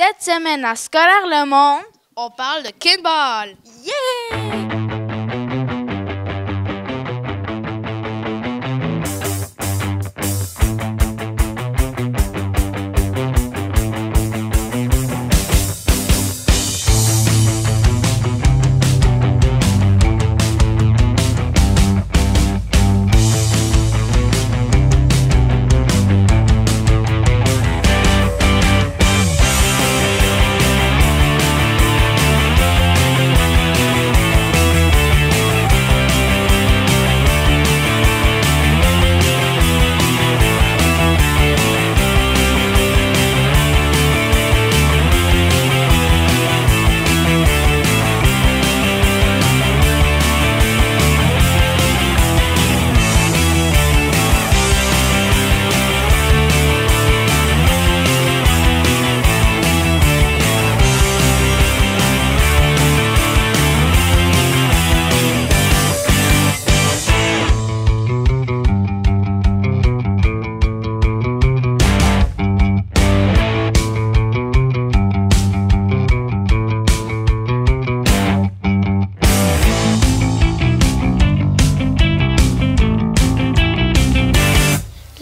Cette semaine à Scolaire Le Monde, on parle de kickball. Yeah!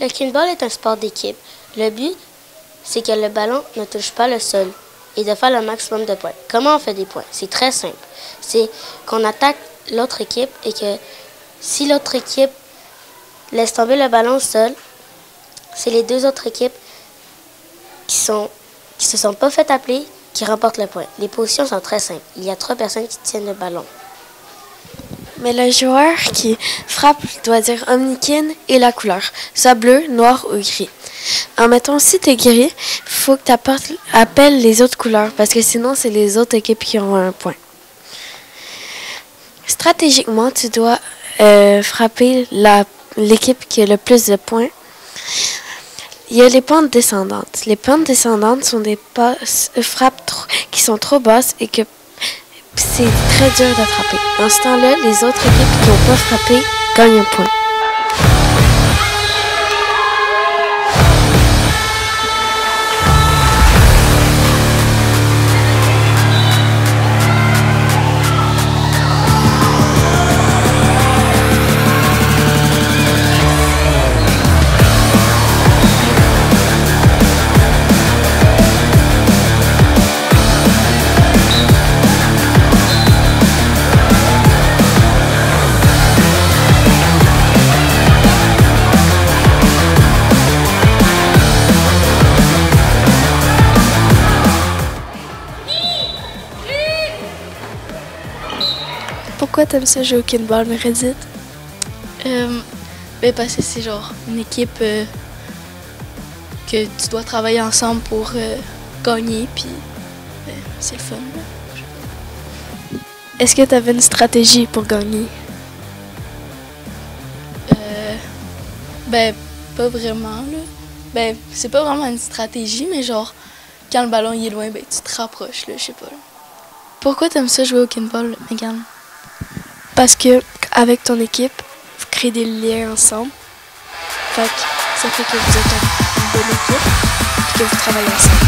Le kickball est un sport d'équipe. Le but, c'est que le ballon ne touche pas le sol et de faire le maximum de points. Comment on fait des points? C'est très simple. C'est qu'on attaque l'autre équipe et que si l'autre équipe laisse tomber le ballon au sol, c'est les deux autres équipes qui se sont pas fait appeler qui remportent le point. Les positions sont très simples. Il y a 3 personnes qui tiennent le ballon. Mais le joueur qui frappe doit dire Omnikin et la couleur, soit bleu, noir ou gris. En mettant si tu es gris, il faut que tu appelles les autres couleurs parce que sinon, c'est les autres équipes qui ont un point. Stratégiquement, tu dois frapper l'équipe qui a le plus de points. Il y a les pentes descendantes. Les pentes descendantes sont des frappes qui sont trop basses et que c'est très dur d'attraper. Dans ce temps-là, les autres équipes qui n'ont pas frappé gagnent un point. Pourquoi t'aimes ça jouer au kickball, Meredith? Parce que c'est genre une équipe que tu dois travailler ensemble pour gagner, puis c'est le fun. Est-ce que tu avais une stratégie pour gagner? Pas vraiment, là. C'est pas vraiment une stratégie, mais genre, quand le ballon il est loin, tu te rapproches, là, je sais pas. Là. Pourquoi t'aimes ça jouer au kickball, Megan? Parce que avec ton équipe, vous créez des liens ensemble. Fait que ça fait que vous êtes une bonne équipe et que vous travaillez ensemble.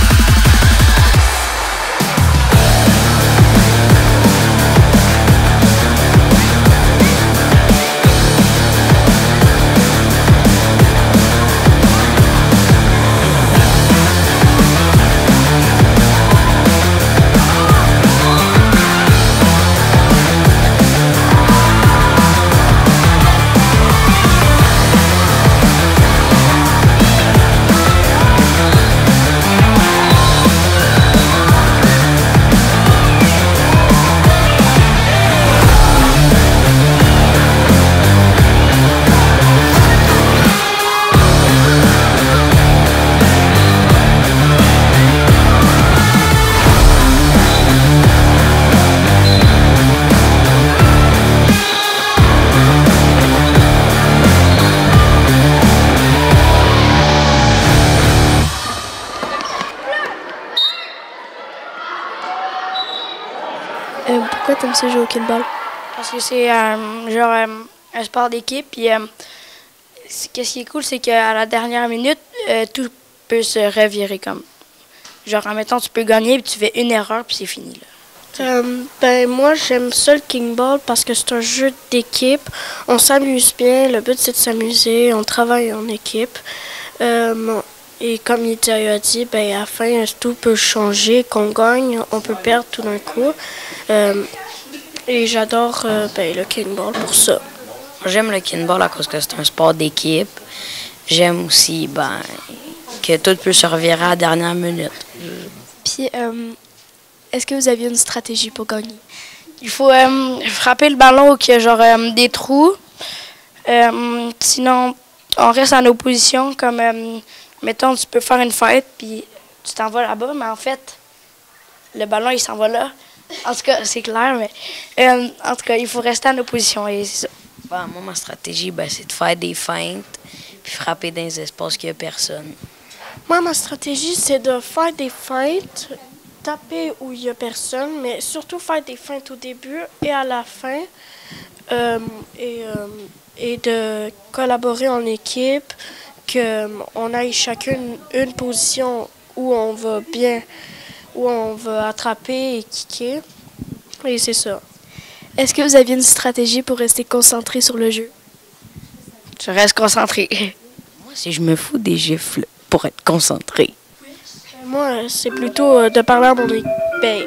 Pourquoi t'aimes ça jouer au kickball? Parce que c'est un sport d'équipe. Puis, ce qui est cool, c'est qu'à la dernière minute, tout peut se revirer comme. genre, admettons, tu peux gagner, puis tu fais une erreur, puis c'est fini, là. Ben moi j'aime ça le kickball parce que c'est un jeu d'équipe. On s'amuse bien, le but c'est de s'amuser, on travaille en équipe. Et comme il a dit, ben à la fin tout peut changer, qu'on gagne, on peut perdre tout d'un coup. Et j'adore ben, le kickball pour ça. J'aime le kickball à cause que c'est un sport d'équipe. J'aime aussi que tout peut se revirer à la dernière minute. Puis, est-ce que vous aviez une stratégie pour gagner? Il faut frapper le ballon où il y a genre des trous. Sinon, on reste en opposition. Comme, mettons, tu peux faire une fête, puis tu t'en vas là-bas, mais en fait, le ballon, il s'en va là. En tout cas, c'est clair, mais en tout cas, il faut rester en opposition, et c'est ça. Moi, ma stratégie, c'est de faire des feintes, puis frapper dans les espaces qu'il n'y a personne. Moi ma stratégie c'est de faire des feintes, taper où il n'y a personne, mais surtout faire des feintes au début et à la fin. Et de collaborer en équipe, qu'on aille chacune une position où on va attraper et kicker. Et c'est ça. Est-ce que vous aviez une stratégie pour rester concentré sur le jeu? Je reste concentré. Moi, si je me fous des gifles pour être concentré. Moi, c'est plutôt de parler à mon équipe. Ben,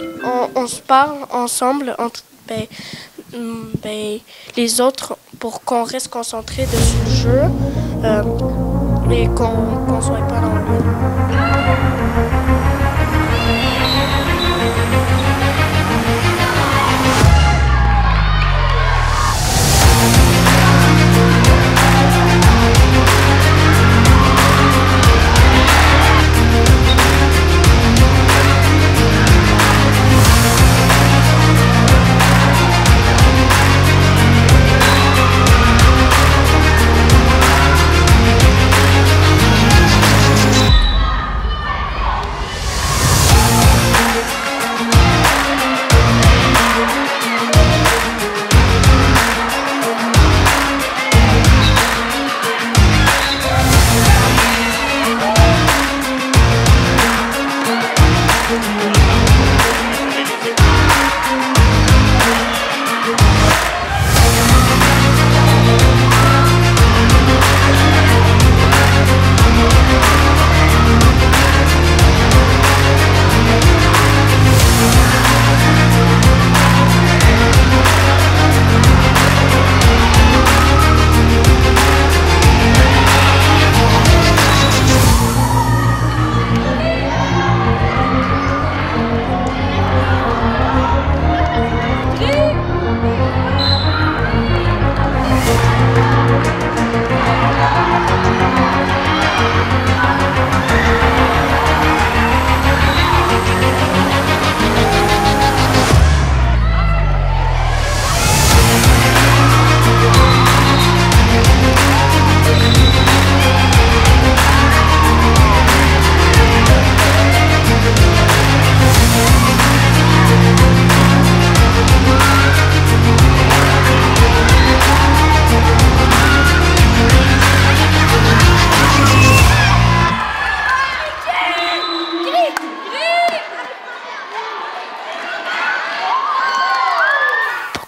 on se parle ensemble entre les autres pour qu'on reste concentré dessus le jeu et qu'on soit pas dans le...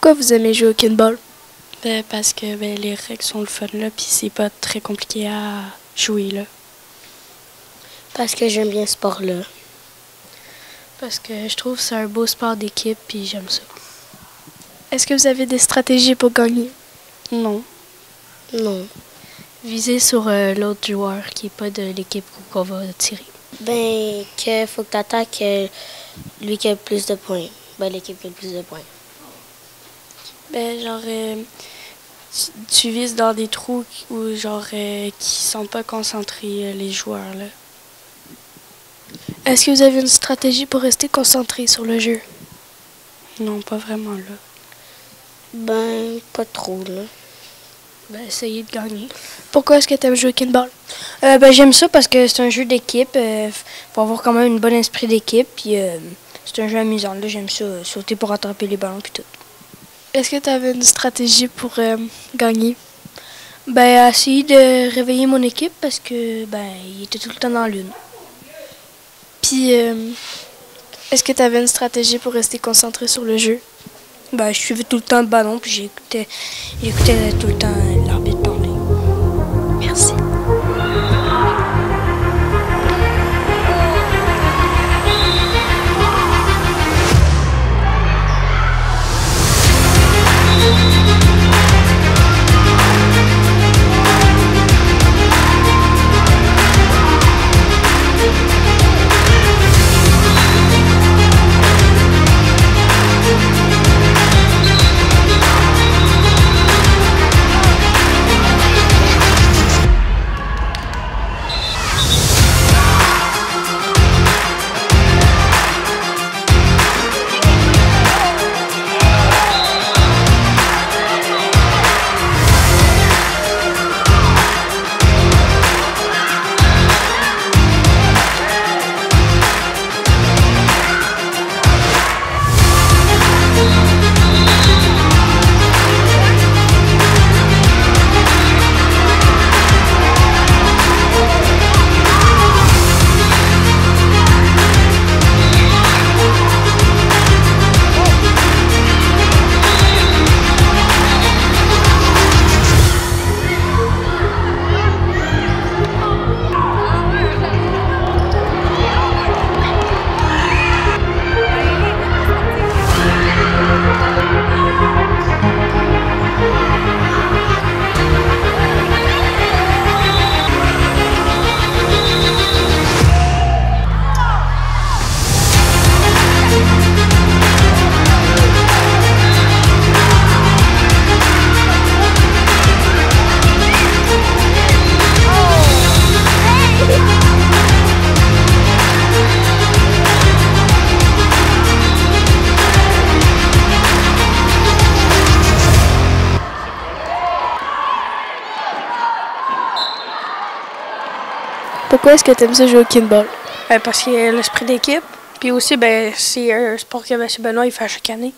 Pourquoi vous aimez jouer au kickball? Parce que les règles sont le fun là, puis c'est pas très compliqué à jouer là. Parce que j'aime bien ce sport-là. Parce que je trouve que c'est un beau sport d'équipe, puis j'aime ça. Est-ce que vous avez des stratégies pour gagner? Non. Non. Viser sur l'autre joueur qui n'est pas de l'équipe qu'on va tirer. Ben, qu'il faut que tu attaques lui qui a le plus de points. Ben, l'équipe qui a le plus de points. Ben, genre, tu vises dans des trous où, genre, qui sont pas concentrés, les joueurs, là. Est-ce que vous avez une stratégie pour rester concentré sur le jeu? Non, pas vraiment, là. Ben, pas trop, là. Ben, essayer de gagner. Pourquoi est-ce que tu aimes jouer au kickball? Ben, j'aime ça parce que c'est un jeu d'équipe. Faut avoir quand même un bon esprit d'équipe. Puis c'est un jeu amusant. Là, j'aime ça, sauter pour attraper les ballons puis tout. Est-ce que tu avais une stratégie pour gagner? Ben, essayer de réveiller mon équipe parce que il était tout le temps dans la lune. Puis, est-ce que tu avais une stratégie pour rester concentré sur le jeu? Ben, je suivais tout le temps le ballon, puis j'écoutais tout le temps l'arbitre parler. Merci. Pourquoi est-ce que tu aimes ça jouer au kinball? Parce qu'il y a l'esprit d'équipe. Puis aussi, ben, c'est un sport que M. Benoît il fait chaque année.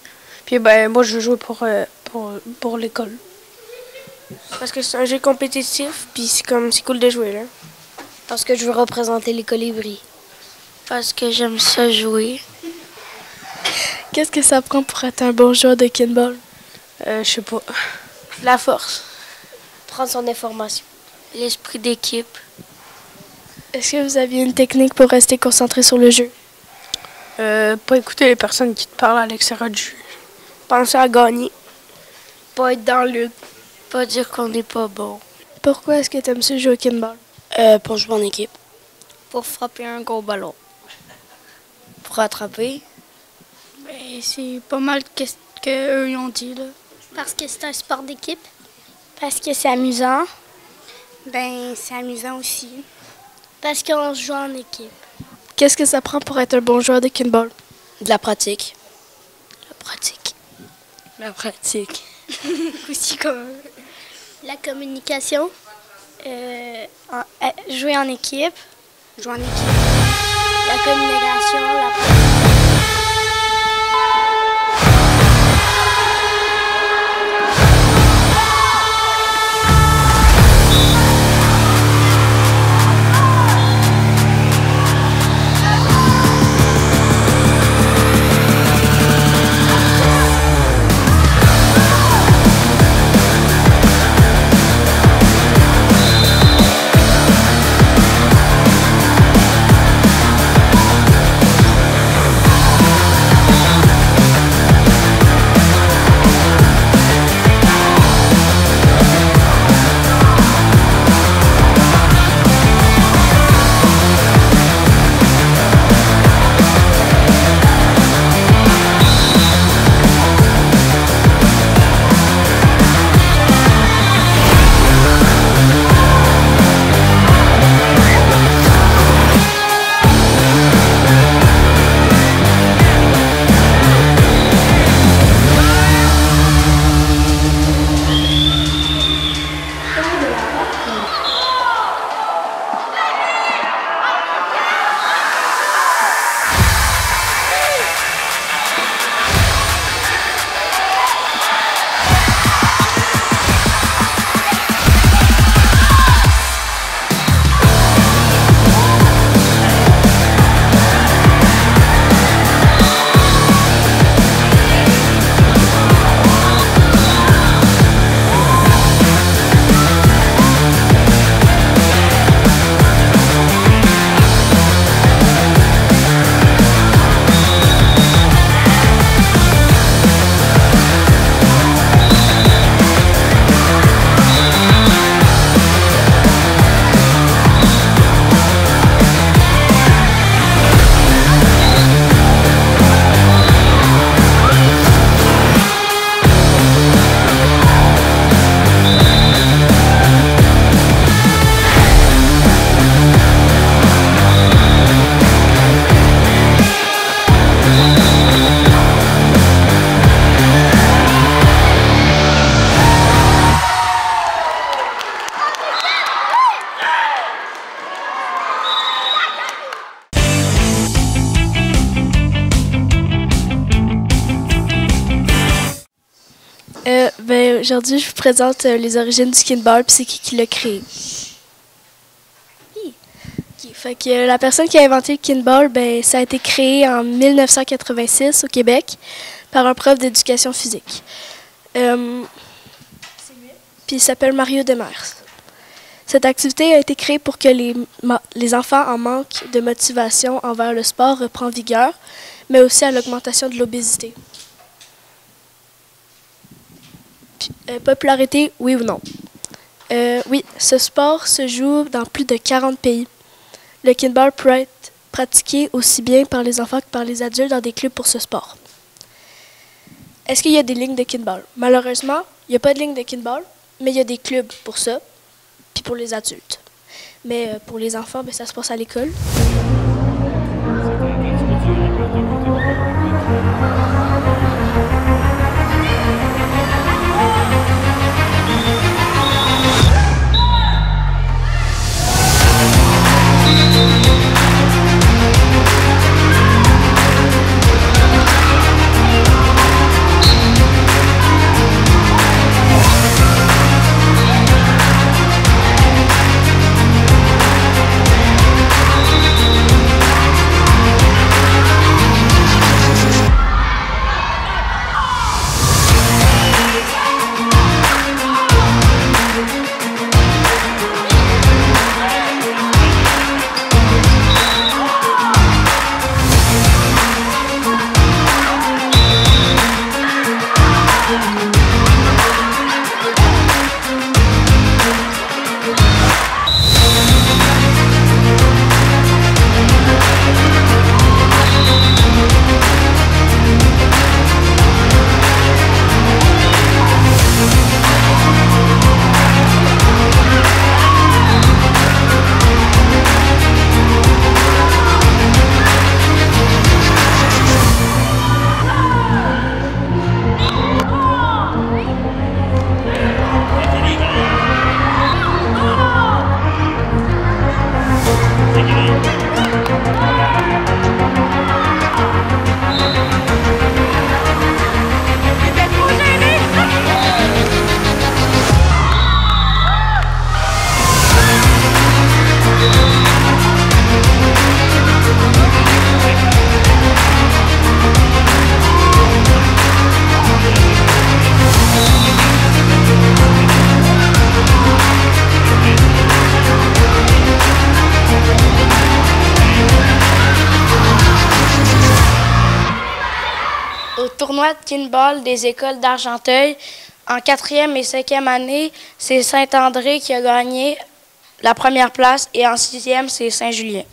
Puis ben, moi, je veux jouer pour l'école. Parce que c'est un jeu compétitif, puis c'est cool de jouer, là. Parce que je veux représenter les colibris. Parce que j'aime ça jouer. Qu'est-ce que ça prend pour être un bon joueur de kinball? Je sais pas. La force. Prendre son information. L'esprit d'équipe. Est-ce que vous aviez une technique pour rester concentré sur le jeu? Pas écouter les personnes qui te parlent à l'extérieur du jeu. Penser à gagner. Pas être dans le... Pas dire qu'on n'est pas bon. Pourquoi est-ce que tu aimes ça jouer au kinball? Pour jouer en équipe. Pour frapper un gros ballon. Pour attraper. Ben, c'est pas mal ce qu'eux ont dit, là. Parce que c'est un sport d'équipe. Parce que c'est amusant. Ben, c'est amusant aussi. Parce qu'on joue en équipe. Qu'est-ce que ça prend pour être un bon joueur de kinball? De la pratique. La pratique. Aussi comme la communication. Jouer en équipe. La communication, la pratique. aujourd'hui, je vous présente les origines du Kinball puis c'est qui l'a créé. Fait que la personne qui a inventé le Kinball, ben, ça a été créé en 1986 au Québec par un prof d'éducation physique. Puis il s'appelle Mario Demers. Cette activité a été créée pour que les enfants en manque de motivation envers le sport reprennent vigueur, mais aussi à l'augmentation de l'obésité. Popularité, oui ou non? Oui, ce sport se joue dans plus de 40 pays. Le Kinball peut être pratiqué aussi bien par les enfants que par les adultes dans des clubs pour ce sport. Est-ce qu'il y a des lignes de Kinball? Malheureusement, il n'y a pas de ligne de Kinball, mais il y a des clubs pour ça, puis pour les adultes. Mais pour les enfants, ben, ça se passe à l'école. Tournoi de Kinball des écoles d'Argenteuil. En 4e et 5e année, c'est Saint-André qui a gagné la première place et en 6e, c'est Saint-Julien.